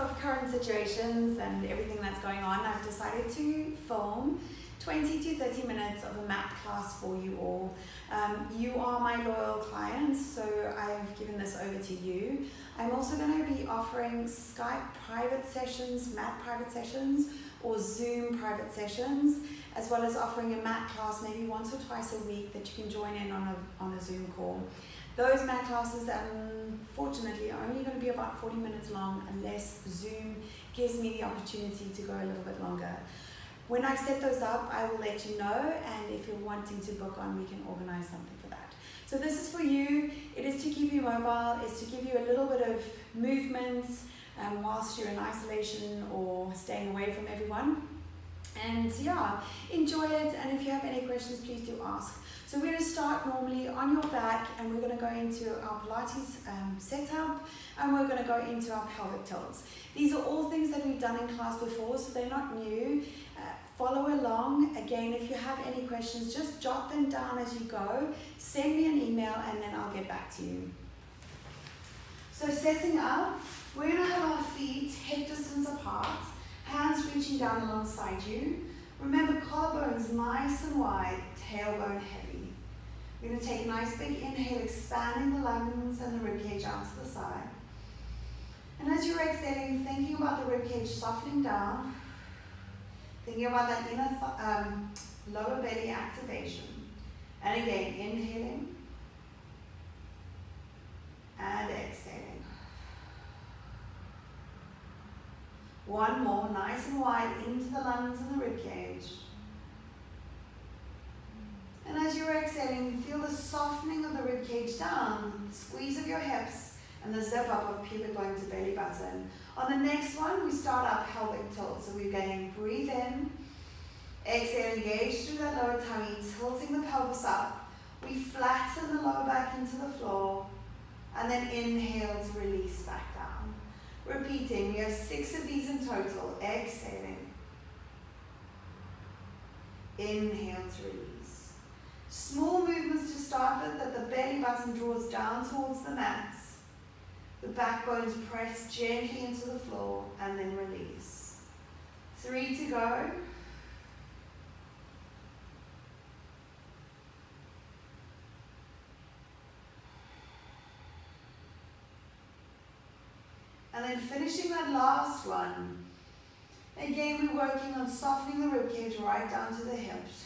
of current situations and everything that's going on, I've decided to film 20 to 30 minutes of a mat class for you all. You are my loyal clients, so I've given this over to you. I'm also going to be offering Skype private sessions, mat private sessions, or Zoom private sessions, as well as offering a mat class maybe once or twice a week that you can join in on a Zoom call. Those mat classes, unfortunately, are only going to be about 40 minutes long unless Zoom gives me the opportunity to go a little bit longer. When I set those up, I will let you know, and if you're wanting to book on, we can organize something for that. So this is for you. It is to keep you mobile. It's to give you a little bit of movement whilst you're in isolation or staying away from everyone. And yeah, enjoy it, and if you have any questions, please do ask. So we're going to start normally on your back, and we're going to go into our Pilates setup, and we're going to go into our pelvic tilts. These are all things that we've done in class before, so they're not new. Follow along. Again, if you have any questions, just jot them down as you go. Send me an email, and then I'll get back to you. So setting up, we're going to have our feet hip distance apart, hands reaching down alongside you. Remember, collarbones nice and wide, tailbone heavy. We're going to take a nice big inhale, expanding the lungs and the ribcage out to the side. And as you're exhaling, thinking about the ribcage softening down, thinking about that inner lower belly activation. And again, inhaling and exhaling. One more, nice and wide into the lungs and the ribcage. And as you're exhaling, feel the softening of the ribcage down, the squeeze of your hips, and the zip up of pubic bone to belly button. On the next one, we start our pelvic tilt. So we're going breathe in, exhale, engage through that lower tummy, tilting the pelvis up. We flatten the lower back into the floor, and then inhale to release back down. Repeating, we have 6 of these in total. Exhaling. Inhale to release. Small movements to start with, that the belly button draws down towards the mat. The backbones press gently into the floor, and then release. 3 to go. And then finishing that last one. Again, we're working on softening the ribcage right down to the hips.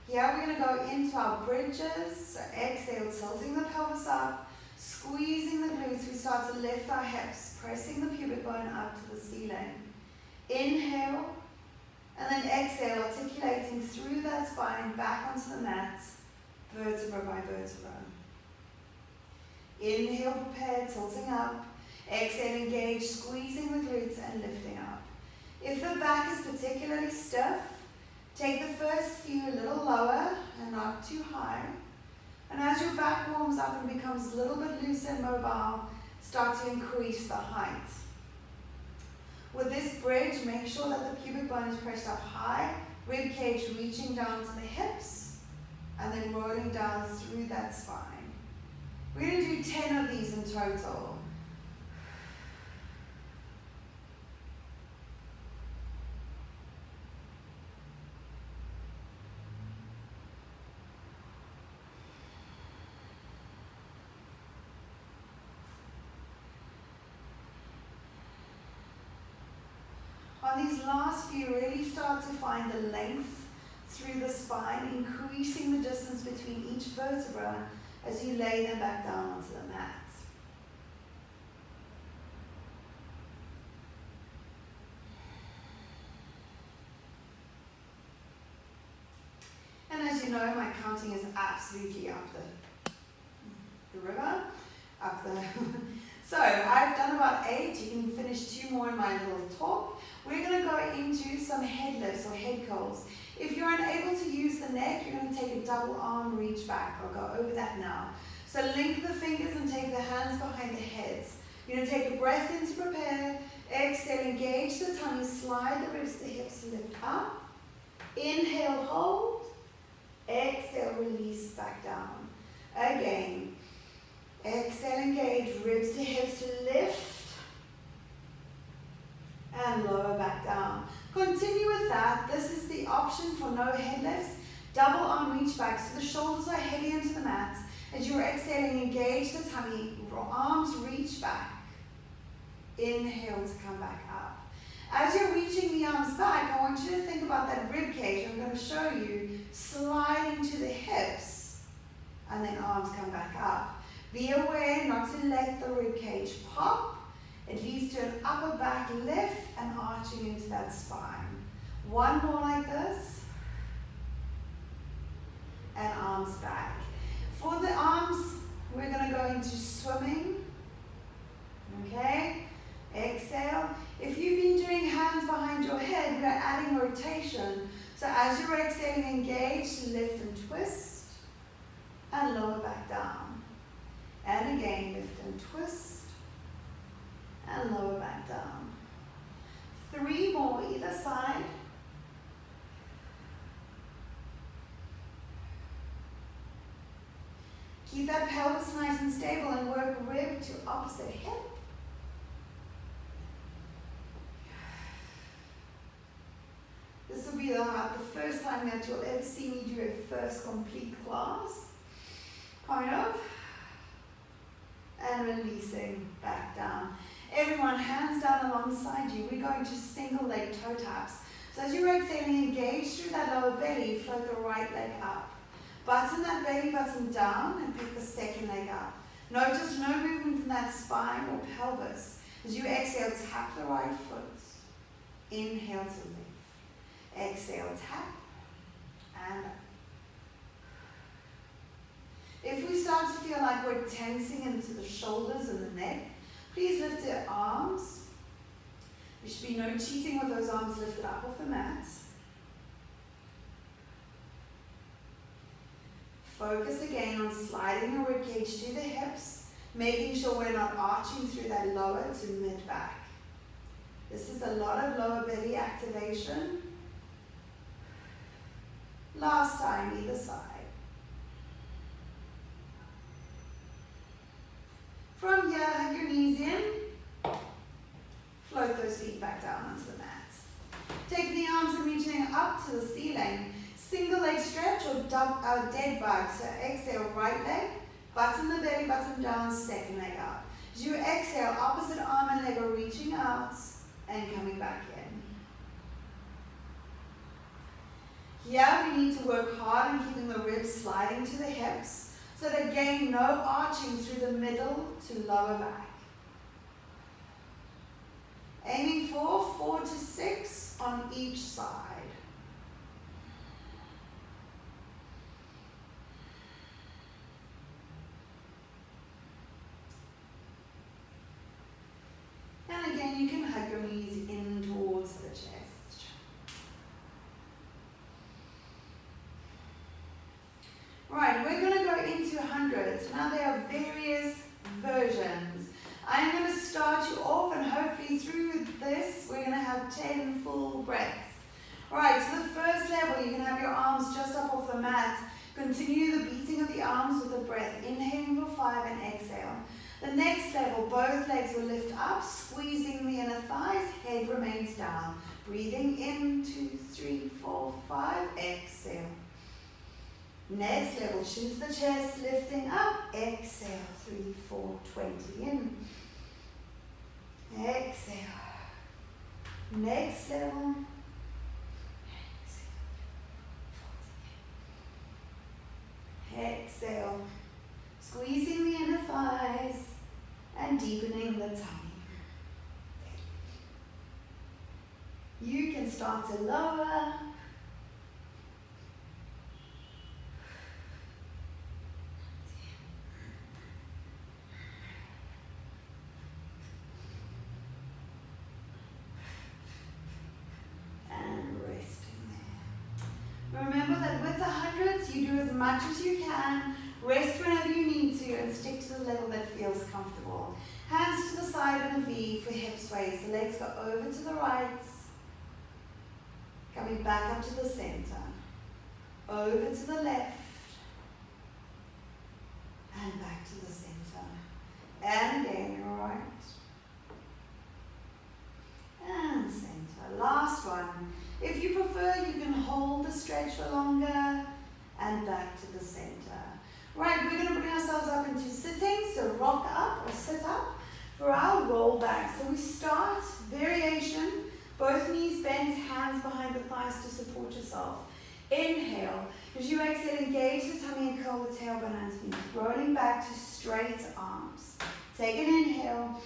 Here we're going to go into our bridges. So exhale, tilting the pelvis up, squeezing the glutes. We start to lift our hips, pressing the pubic bone up to the ceiling. Inhale, and then exhale, articulating through that spine back onto the mat, vertebra by vertebra. Inhale, prepare, tilting up. Exhale, engage, squeezing the glutes and lifting up. If the back is particularly stiff, take the first few a little lower and not too high. And as your back warms up and becomes a little bit loose and mobile, start to increase the height. With this bridge, make sure that the pubic bone is pressed up high, rib cage reaching down to the hips, and then rolling down through that spine. We're going to do 10 of these in total. On these last few, really start to find the length through the spine, increasing the distance between each vertebra as you lay them back down onto the mat. And as you know, my counting is absolutely up the river, up the... So I've done about 8. You can finish 2 more in my little talk. We're going to go into some head lifts or head curls. If you're unable to use the neck, you're going to take a double arm reach back. I'll go over that now. So link the fingers and take the hands behind the heads. You're going to take a breath in to prepare. Exhale, engage the tummy, slide the ribs to the hips, lift up. Inhale, hold. Exhale, release back down. Again. Exhale, engage, ribs to hips to lift. option for no head lifts, double arm reach back so the shoulders are heavy into the mat. As you're exhaling, engage the tummy, arms reach back. Inhale to come back up. As you're reaching the arms back, I want you to think about that rib cage. I'm going to show you sliding to the hips and then arms come back up. Be aware not to let the rib cage pop. It leads to an upper back lift and arching into that spine. One more like this. And arms back. For the arms, we're going to go into swimming. Okay? Exhale. If you've been doing hands behind your head, we're adding rotation. So as you're exhaling, engage, lift and twist. And lower back down. And again, lift and twist. And lower back down. 3 more either side. Keep that pelvis nice and stable and work rib to opposite hip. This will be the first time that you'll ever see me do a first complete class. Kind of. And releasing back down. Everyone, hands down alongside you. We're going to single leg toe taps. So as you're exhaling, engage through that lower belly, float the right leg up. Button that belly button down and pick the second leg up. Notice no movement in that spine or pelvis. As you exhale, tap the right foot. Inhale to lift. Exhale, tap, and up. If we start to feel like we're tensing into the shoulders and the neck, please lift your arms. There should be no cheating with those arms lifted up off the mat. Focus again on sliding the ribcage to the hips, making sure we're not arching through that lower to mid-back. This is a lot of lower belly activation. Last time, either side. From here, hug your knees in. Float those feet back down onto the mat. Take the arms and reaching up to the ceiling. Single leg stretch or dead bug. So exhale, right leg. Button the belly button down, second leg out. As you exhale, opposite arm and leg are reaching out and coming back in. Here we need to work hard on keeping the ribs sliding to the hips so that again, no arching through the middle to lower back. Aiming for 4 to 6 on each side. And again, you can hug your knees in towards the chest. Right, we're going to go into hundreds. Now there are various versions. I'm going to start you off and hopefully through this we're going to have 10 full breaths. Alright, so the first level, you can have your arms just up off the mat. Continue the beating of the arms with the breath. Inhaling for 5 and exhale. The next level, both legs will lift up, squeezing the inner thighs, head remains down. Breathing in, 2, 3, 4, 5, exhale. Next level, chin to the chest, lifting up, exhale, 3, 4, 20 in. Exhale. Next level. Exhale. Squeezing the inner thighs and deepening the tummy. You can start to lower. Remember that with the hundreds, you do as much as you can, rest whenever you need to, and stick to the level that feels comfortable. Hands to the side in a V for hip sways. The legs go over to the right, coming back up to the center, over to the left, and back to the center. And again, right, and center. Last one. If you prefer, you can hold the stretch for longer, and back to the center. Right, we're going to bring ourselves up into sitting, so rock up or sit up for our roll back. So we start variation, both knees bent, hands behind the thighs to support yourself. Inhale. As you exhale, engage the tummy and curl the tailbone underneath, rolling back to straight arms. Take an inhale.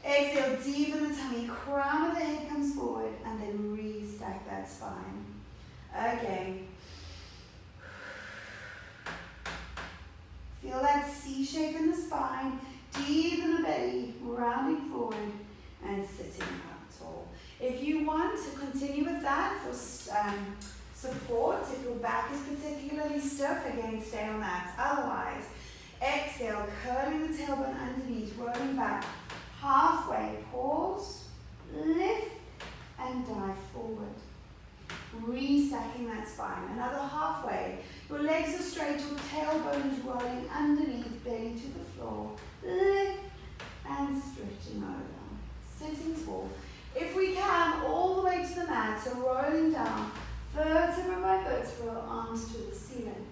Exhale, deepen the tummy, crown of the head comes forward, and then restack that spine. Again. Feel that C shape in the spine, deep in the belly, rounding forward, and sitting up tall. If you want to continue with that for support, if your back is particularly stiff, again, stay on that. Otherwise, exhale, curling the tailbone underneath, rolling back. Halfway, pause, lift, and dive forward. Restacking that spine. Another halfway. Your legs are straight, your tailbone is rolling underneath, belly to the floor. Lift and stretching over. Sitting tall. If we can, all the way to the mat, so rolling down, vertebra by vertebra, arms to the ceiling.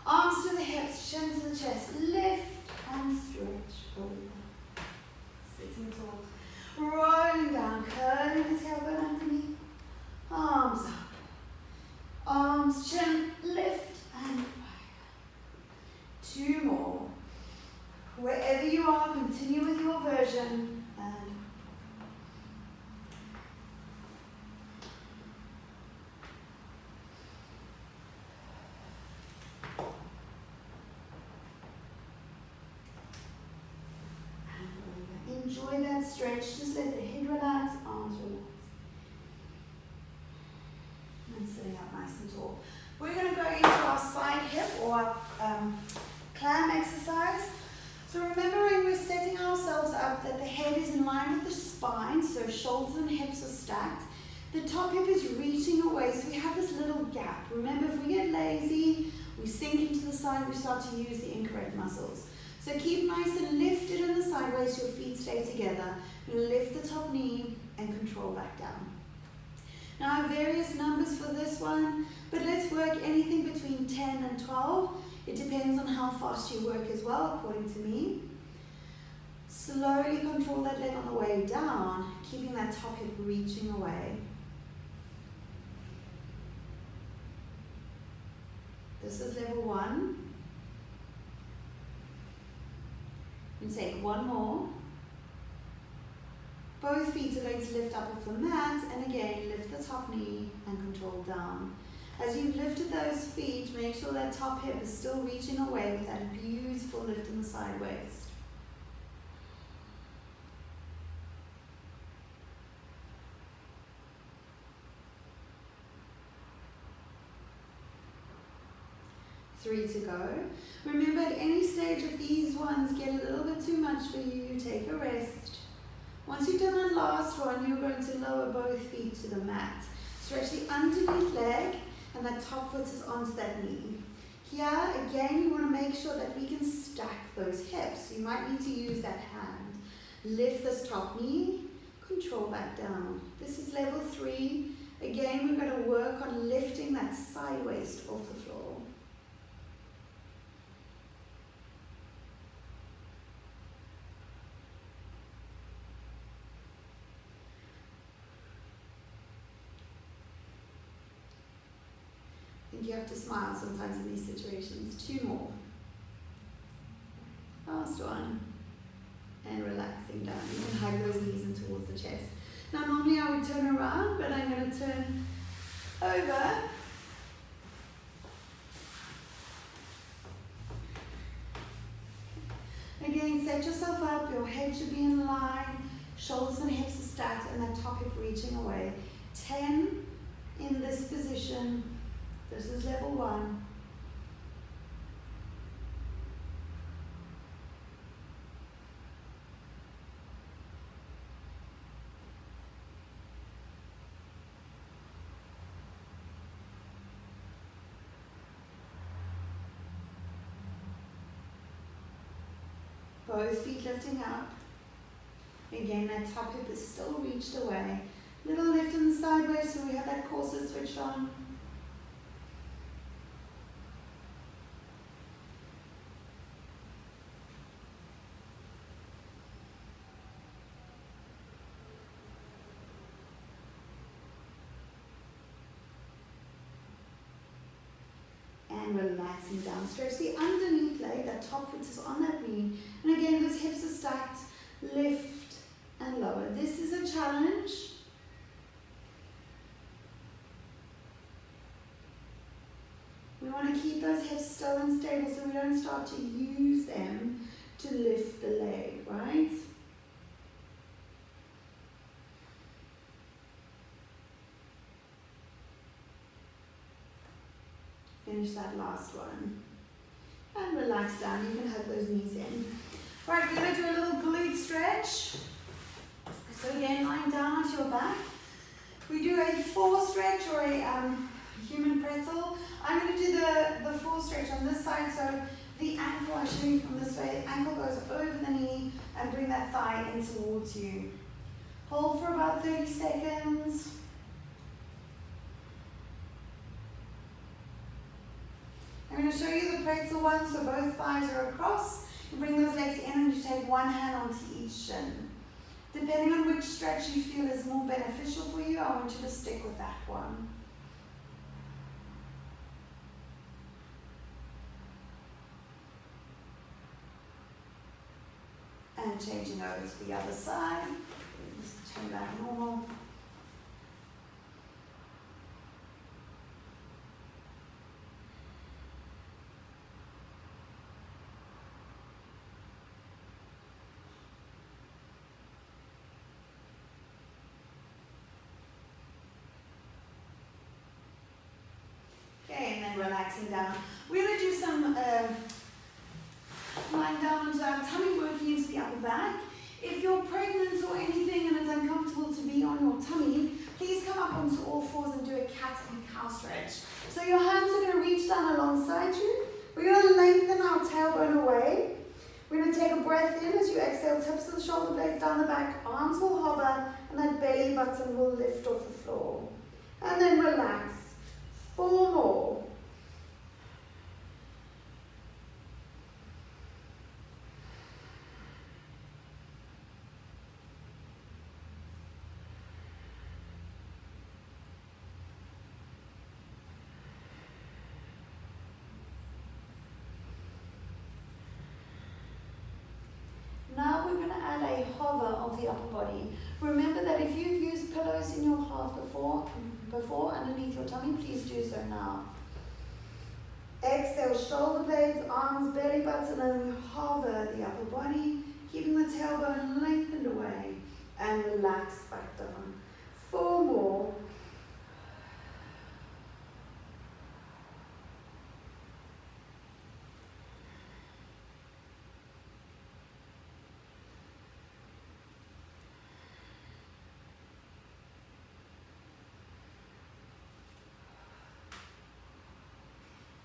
Arms to the hips, chin to the chest. Lift and stretch over. Sitting tall. Rolling down, curling the tailbone underneath. Arms up. Arms, chin, lift and back. 2 more. Wherever you are, continue with your version. Enjoy that stretch. Just let the head relax, arms relax. And sitting up nice and tall. We're going to go into our side hip or our clam exercise. So remembering we're setting ourselves up that the head is in line with the spine, so shoulders and hips are stacked. The top hip is reaching away, so we have this little gap. Remember, if we get lazy, we sink into the side, we start to use the incorrect muscles. So keep nice and lifted in the sideways, your feet stay together. Lift the top knee and control back down. Now I have various numbers for this one, but let's work anything between 10 and 12. It depends on how fast you work as well, according to me. Slowly control that leg on the way down, keeping that top hip reaching away. This is level 1. And take 1 more. Both feet are going to lift up off the mat, and again, lift the top knee and control down. As you've lifted those feet, make sure that top hip is still reaching away with that beautiful lift in the side waist. Three to go. Remember, at any stage of these ones get a little bit too much for you, take a rest. Once you've done that last one, you're going to lower both feet to the mat. Stretch the underneath leg and that top foot is onto that knee. Here, again, you want to make sure that we can stack those hips. You might need to use that hand. Lift this top knee, control back down. This is level 3. Again, we're going to work on lifting that side waist off the floor. I think you have to smile sometimes in these situations. 2 more. Last one. And relaxing down. You can hug those knees in towards the chest. Now normally I would turn around, but I'm going to turn over. Again, set yourself up. Your head should be in line. Shoulders and hips are stacked, and that top hip reaching away. 10 in this position. This is level 1. Both feet lifting up. Again, that top hip is still reached away. Little lift in the sideways, so we have that corset switched on. and relaxing down. Stretch the underneath leg, that top foot is on that knee. And again, those hips are stacked, lift and lower. This is a challenge. We want to keep those hips still and stable so we don't start to use them to lift the leg, right? Finish that last one. And relax down. You can hug those knees in. Right, we're going to do a little glute stretch. So again, lying down onto your back. We do a 4 stretch or a human pretzel. I'm going to do the 4 stretch on this side. So the ankle, I'll show you from this way. The ankle goes over the knee and bring that thigh in towards you. Hold for about 30 seconds. I'm going to show you the pretzel one, so both thighs are across. You bring those legs in and you take one hand onto each shin. Depending on which stretch you feel is more beneficial for you, I want you to stick with that one. And changing over to the other side. Just turn back normal. And then relaxing down. We're going to do some lying down onto our tummy, working into the upper back. If you're pregnant or anything and it's uncomfortable to be on your tummy, please come up onto all fours and do a cat and cow stretch. So your hands are going to reach down alongside you. We're going to lengthen our tailbone away. We're going to take a breath in as you exhale, tips of the shoulder blades down the back, arms will hover, and that belly button will lift off the floor. And then relax. 4 more. Now we're going to add a hover of the upper body. Remember that if you've used pillows in your calf before underneath your tummy, please do so now. Exhale, shoulder blades, arms, belly button, and we hover the upper body, keeping the tailbone lengthened away, and relax back down. 4 more.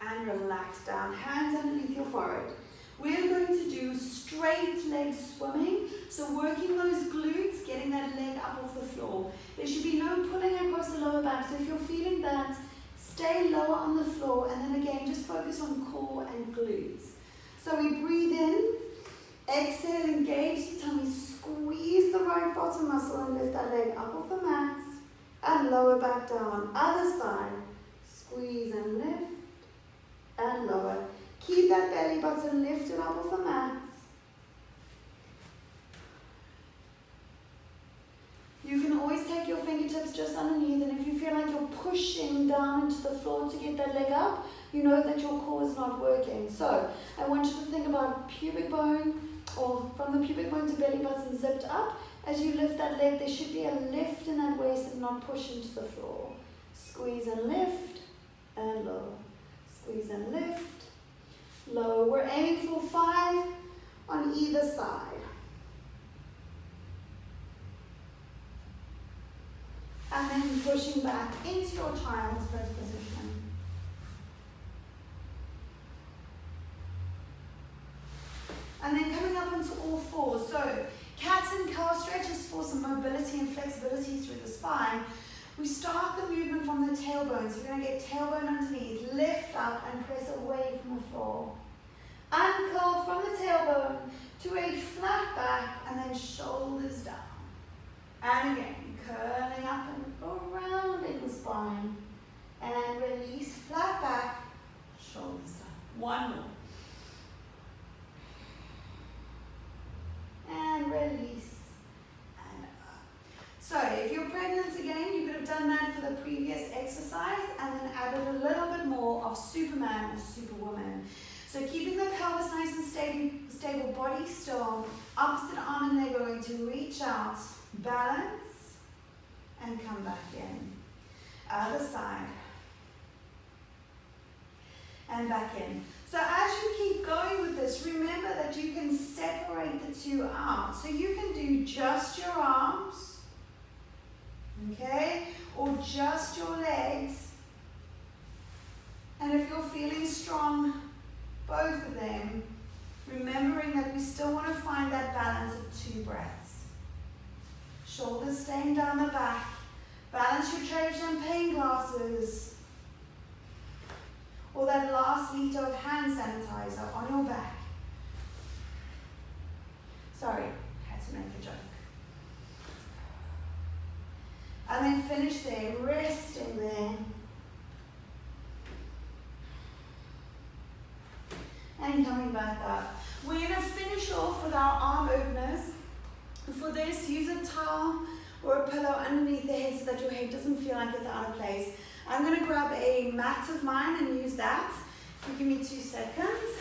And relax down, hands underneath your forehead. We're going to do straight leg swimming, so working those glutes, getting that leg up off the floor. There should be no pulling across the lower back, so if you're feeling that, stay lower on the floor, and then again, just focus on core and glutes. So we breathe in, exhale, engage the tummy, squeeze the right bottom muscle and lift that leg up off the mat, and lower back down. Other side, squeeze and lift, and lower. Keep that belly button lifted up off the mat. You can always take your fingertips just underneath, and if you feel like you're pushing down into the floor to get that leg up, you know that your core is not working. So I want you to think about pubic bone, or from the pubic bone to belly button zipped up. As you lift that leg, there should be a lift in that waist and not push into the floor. Squeeze and lift, and lower. Squeeze and lift, lower. We're aiming for 5 on either side. And then pushing back into your child's pose position. And then coming up onto all fours. So cat and cow stretches for some mobility and flexibility through the spine. We start the movement from the tailbone, so we're going to get tailbone underneath, lift up and press away from the floor. Uncurl from the tailbone to a flat back and then shoulders down. And again, curling up and around in the spine. And release, flat back, Shoulders up. One more. And release. And up. So if you're pregnant again, you could have done that for the previous exercise and then added a little bit more of Superman or Superwoman. So keeping the pelvis nice and stable, body still, opposite arm and leg, we're going to reach out, balance, and come back in. Other side. And back in. So as you keep going with this, remember that you can separate the two out. So you can do just your arms, okay, or just your legs. And if you're feeling strong, both of them, remembering that we still want to find that balance of 2 breaths. Shoulders staying down the back. Balance your cherry champagne glasses. Or that last liter of hand sanitizer on your back. Sorry, had to make a joke. And then finish there, resting there. And coming back up. We're going to finish off with our arm openers. For this, use a towel or a pillow underneath the head so that your head doesn't feel like it's out of place. I'm going to grab a mat of mine and use that. If you give me 2 seconds.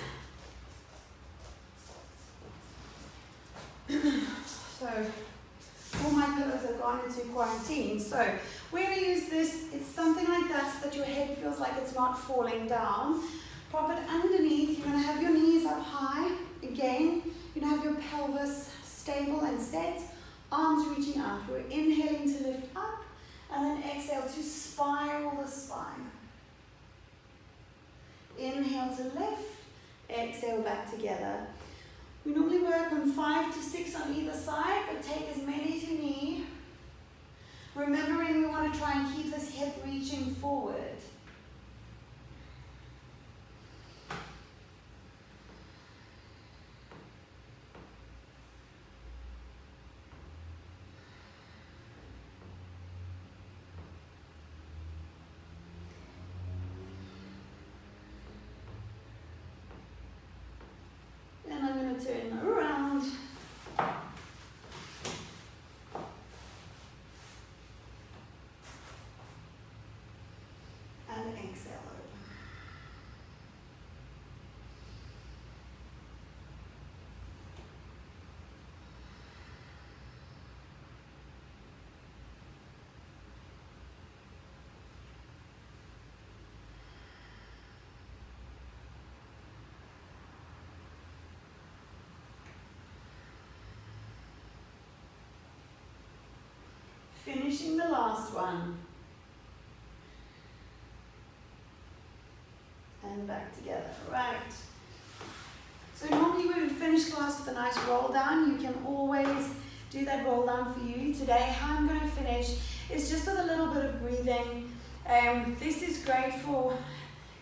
So, all my pillows have gone into quarantine. So, we're going to use this. It's something like that so that your head feels like it's not falling down. Prop it underneath. You're going to have your knees up high. Again, you're going to have your pelvis stable and set. Arms reaching out. We're inhaling to lift up. And then exhale to spiral the spine. Inhale to lift. Exhale back together. We normally work on 5 to 6 on either side, but take as many as you need. Remembering we want to try and keep this hip reaching forward. Turn around. And exhale open. Finishing the last one. And back together. Right. So normally we would finish class with a nice roll down. You can always do that roll down for you. Today, how I'm going to finish is just with a little bit of breathing. This is great for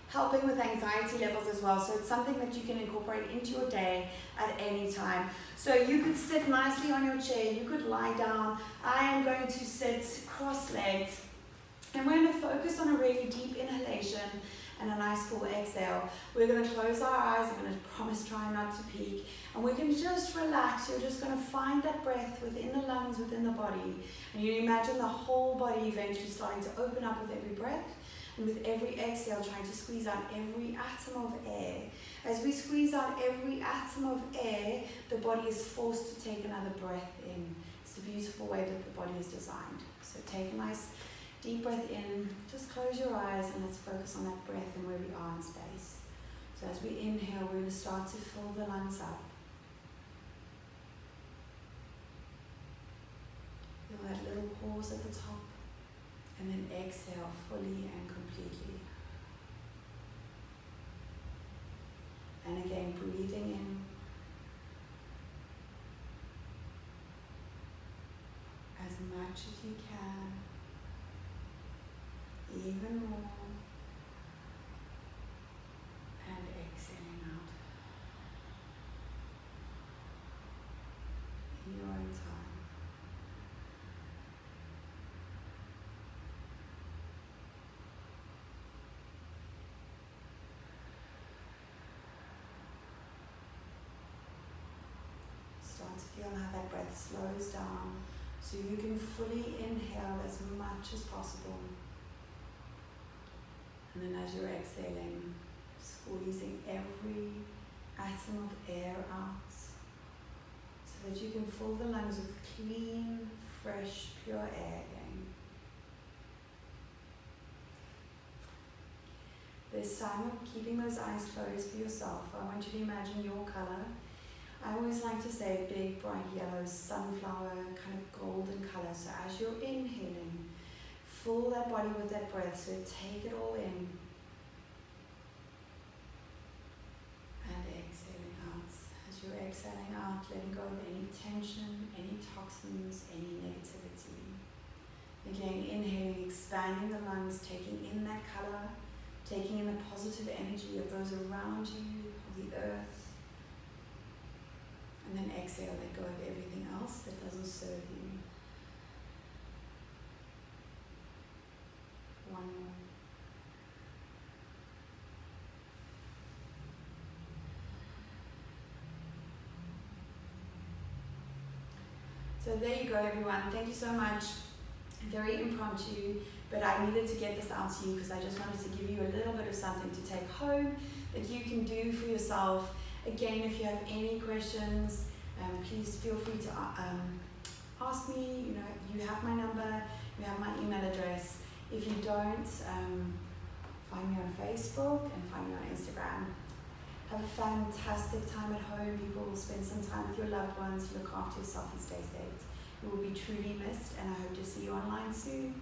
helping with anxiety levels as well. So it's something that you can incorporate into your day at any time. So you could sit nicely on your chair, you could lie down. I am going to sit cross-legged. And we're going to focus on a really deep inhalation and a nice full exhale. We're going to close our eyes. I'm going to promise try not to peek. And we can just relax. You're just going to find that breath within the lungs, within the body. And you imagine the whole body eventually starting to open up with every breath. And with every exhale, trying to squeeze out every atom of air. As we squeeze out every atom of air, the body is forced to take another breath in. It's the beautiful way that the body is designed. So take a nice deep breath in. Just close your eyes and let's focus on that breath and where we are in space. So as we inhale, we're going to start to fill the lungs up. Feel that little pause at the top. And then exhale fully and completely. And again, breathing in. As much as you can. Even more. And exhaling out. In your own time. Start to feel how that breath slows down so you can fully inhale as much as possible. And then as you're exhaling, squeezing every atom of air out so that you can fill the lungs with clean, fresh, pure air again. This time of keeping those eyes closed for yourself, I want you to imagine your color. I always like to say big, bright yellow, sunflower, kind of golden color. So as you're inhaling, fill that body with that breath, so take it all in. And exhaling out. As you're exhaling out, letting go of any tension, any toxins, any negativity. Again, inhaling, expanding the lungs, taking in that color, taking in the positive energy of those around you, of the earth. And then exhale, let go of everything else that doesn't serve you. One more. So there you go, everyone. Thank you so much. Very impromptu, but I needed to get this out to you because I just wanted to give you a little bit of something to take home that you can do for yourself. Again, if you have any questions, please feel free to ask me. You know, you have my number, you have my email address. If you don't, find me on Facebook and find me on Instagram. Have a fantastic time at home, people. Spend some time with your loved ones. Look after yourself and stay safe. You will be truly missed, and I hope to see you online soon.